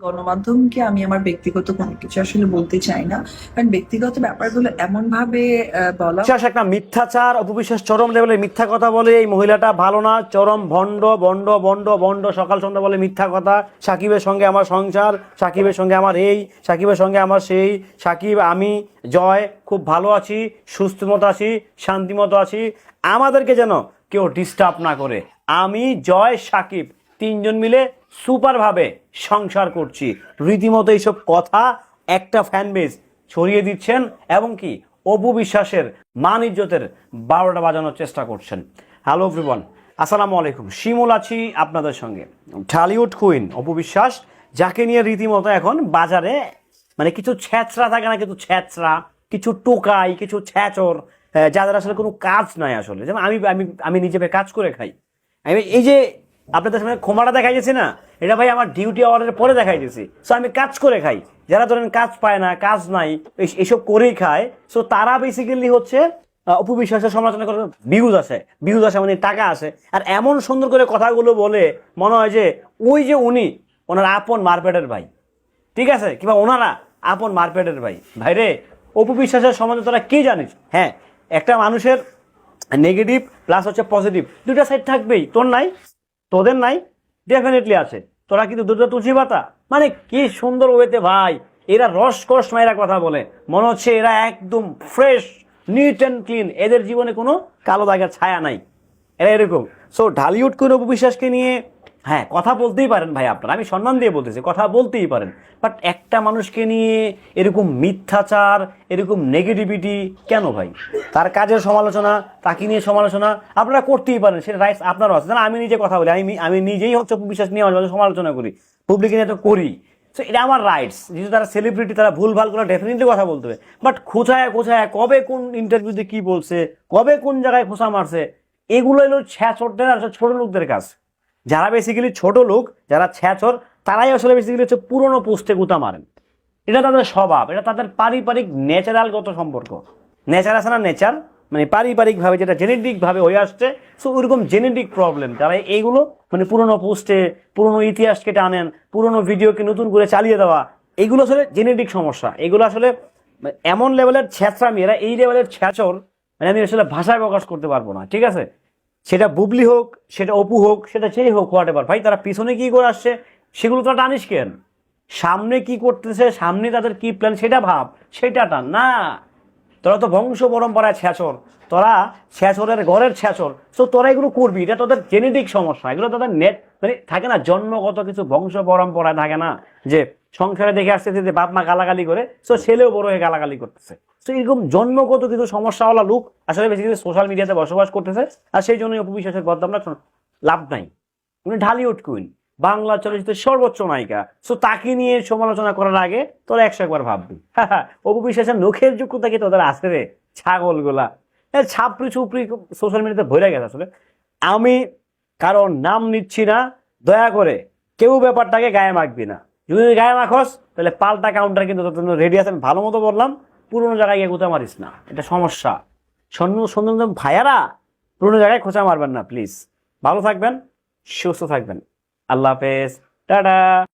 গণমাধ্যমকে আমি আমার ব্যক্তিগত কোনো কিছু আসলে বলতে চাই না, কারণ ব্যক্তিগত ব্যাপারগুলো এমন ভাবে বলা। বিশ্বাস একটা মিথ্যাচার, অপবিশ্বাস চরম লেভেলে মিথ্যা কথা বলে। এই মহিলাটা ভালো না, চরম ভণ্ড ভণ্ড ভণ্ড ভণ্ড। সকাল সন্ধ্যা বলে মিথ্যা কথা। সাকিবের সঙ্গে আমার সংসার, সাকিবের সঙ্গে আমার এই, সাকিবের সঙ্গে আমার সেই, সাকিব আমি জয় খুব ভালো আছি, সুস্থ মতো আছি, শান্তি মতো আছি, আমাদেরকে যেন কেউ ডিস্টার্ব না করে। আমি জয় সাকিব তিনজন মিলে সুপারভাবে সংসার করছি। রীতিমতো এইসব কথা একটা ফ্যান বেস ছড়িয়ে দিচ্ছেন এবং কি অপু বিশ্বাসের মান ইজ্জতের 12টা বাজানোর চেষ্টা করছেন। হ্যালো এভরিওয়ান, আসসালামু আলাইকুম। শিমুল আছি আপনাদের সঙ্গে। ঢালিউড কুইন অপু বিশ্বাস, যাকে নিয়ে রীতিমতো এখন বাজারে মানে কিছু ছ্যাঁচড়া থাকে না, কিছু ছ্যাঁচড়া, কিছু টোকাই, কিছু ছ্যাঁচর, যাদের আসলে কোনো কাজ নাই আসলে। যেমন আমি আমি আমি নিজে কাজ করে খাই। আমি এই যে আপনাদের সামনে ক্ষমাটা দেখাই যাচ্ছে না, এটা ভাই আমার ডিউটি আওয়ারের পরে দেখাই দিয়েছি। সো আমি কাজ করে খাই। যারা ধরেন কাজ পায় না, কাজ নাই, এইসব করেই খায়, সো তারা বেসিক্যালি হচ্ছে অপু বিশ্বাসের সমালোচনা করে। ভিউজ আসে মানে টাকা আসে। আর এমন সুন্দর করে কথাগুলো বলে মনে হয় যে ওই যে উনি ওনার আপন মারপেটের ভাই, ঠিক আছে, কিংবা ওনারা আপন মারপেটের ভাই। ভাইরে, অপু বিশ্বাসের সম্বন্ধে তোরা কি জানিস? হ্যাঁ, একটা মানুষের নেগেটিভ প্লাস হচ্ছে পজিটিভ দুটা সাইড থাকবেই। তোর নাই, তোদের নাই, ডেফিনেটলি আছে। তোরা কিন্তু দুটো তুলসী পাতা। মানে কি সুন্দর ওয়েতে ভাই এরা রসকস মায়েরা কথা বলে, মনে হচ্ছে এরা একদম ফ্রেশ, নিট অ্যান্ড ক্লিন, এদের জীবনে কোনো কালো দাগের ছায়া নাই, এরা এরকম। সো ঢালিউড কোন অপু বিশ্বাসকে নিয়ে হ্যাঁ কথা বলতেই পারেন ভাই আপনারা, আমি সম্মান দিয়ে বলতেছি, কথা বলতেই পারেন। বাট একটা মানুষকে নিয়ে এরকম মিথ্যাচার, এরকম নেগেটিভিটি কেন ভাই? তার কাজের সমালোচনা, তাকে নিয়ে সমালোচনা আপনারা করতেই পারেন, সেটা রাইটস আপনারও আছে। আমি নিজে কথা বলি, আমি নিজেই হচ্ছে অপু বিশ্বাস নিয়ে মাঝে মাঝে সমালোচনা করি, পাবলিক নিয়ে তো করি। সো এটা আমার রাইটস, যেহেতু তারা সেলিব্রিটি, তারা ভুল ভাল করে ডেফিনেটলি কথা বলতে হবে। বাট খোঁচায় খোঁচায় কবে কোন ইন্টারভিউতে কি বলছে, কবে কোন জায়গায় খোঁচা মারছে, এগুলো হলো ছ্যাঁচরদের আর ছোট লোকদের কাজ। যারা বেসিক্যালি ছোট লোক, যারা ছ্যাঁচর, তারাই আসলে বেসিক্যালি হচ্ছে পুরনো পোস্টে গুতা মারেন। এটা তাদের স্বভাব, এটা তাদের পারিবারিক ন্যাচারালগত সম্পর্ক। নেচার আছে না, নেচার মানে পারিবারিকভাবে যেটা জেনেটিকভাবে হয়ে আসছে। সো ওইরকম জেনেটিক প্রবলেম, যারা এইগুলো মানে পুরনো পোস্টে পুরনো ইতিহাসকে টানেন, পুরনো ভিডিওকে নতুন করে চালিয়ে দেওয়া, এগুলো আসলে জেনেটিক সমস্যা। এগুলো আসলে এমন লেভেলের ছ্যাঁচড়ামি, এরা এই লেভেলের ছ্যাঁচর, মানে আমি আসলে ভাষায় প্রকাশ করতে পারবো না, ঠিক আছে? সেটা বুবলি হোক, সেটা অপু হোক, সেটা যেই হোক, হোয়াট এভার। ভাই তারা পিছনে কি করে আসছে সেগুলো তো টানিস কেন? সামনে কি করতেছে, সামনে তাদের কি প্ল্যান সেটা ভাব, সেটা টান না। তোরা তো বংশ পরম্পরায় ছ্যাঁচর, তোরা ছ্যাঁচরের ঘরের ছ্যাঁচর। সো তোরা এগুলো করবি, এটা তোদের জেনেটিক সমস্যা। এগুলো তোদের নেট মানে থাকে না, জন্মগত কিছু বংশ পরম্পরায় থাকে না, যে সংসারে দেখে আসতেছে যে বাপ মা গালাগালি করে, সো ছেলেও বড় হয়ে গালাগালি করতেছে। তো এরকম জন্মগত কিছু সমস্যাওয়ালা লোক আসলে বেশিরভাগ সোশ্যাল মিডিয়াতে বসবাস করতেছে। আর সেই জন্যই অপু বিশ্বাসের বদনামটা লাভ নাই। উনি ঢালিউড কুইন, বাংলা চলচ্চিত্রের সর্বোচ্চ নায়িকা। সো তাকে নিয়ে সমালোচনা করার আগে তোরা 101বার ভাববি। অপু বিশ্বাসের নখের যোগ্যতা কি তোদের আছে রে? ছাগল গোলা ছাপড়ি চুপড়ি সোশ্যাল মিডিয়াতে ভরে গেছে। আসলে আমি কারণ নাম নিচ্ছি না, দয়া করে কেউ ব্যাপারটাকে গায়ে মাখবি না। যদি গায়ে মাখস তাহলে পাল্টা কাউন্টার কিন্তু রেডি আছে। আমি ভালো মতো বললাম, পুরোনো জায়গায় গিয়ে খোঁচা মারিস না, এটা সমস্যা। সুন্দর ভাইয়ারা পুরোনো জায়গায় খোঁচা মারবেন না প্লিজ। ভালো থাকবেন, সুস্থ থাকবেন। আল্লাহ হাফেজ, টাটা।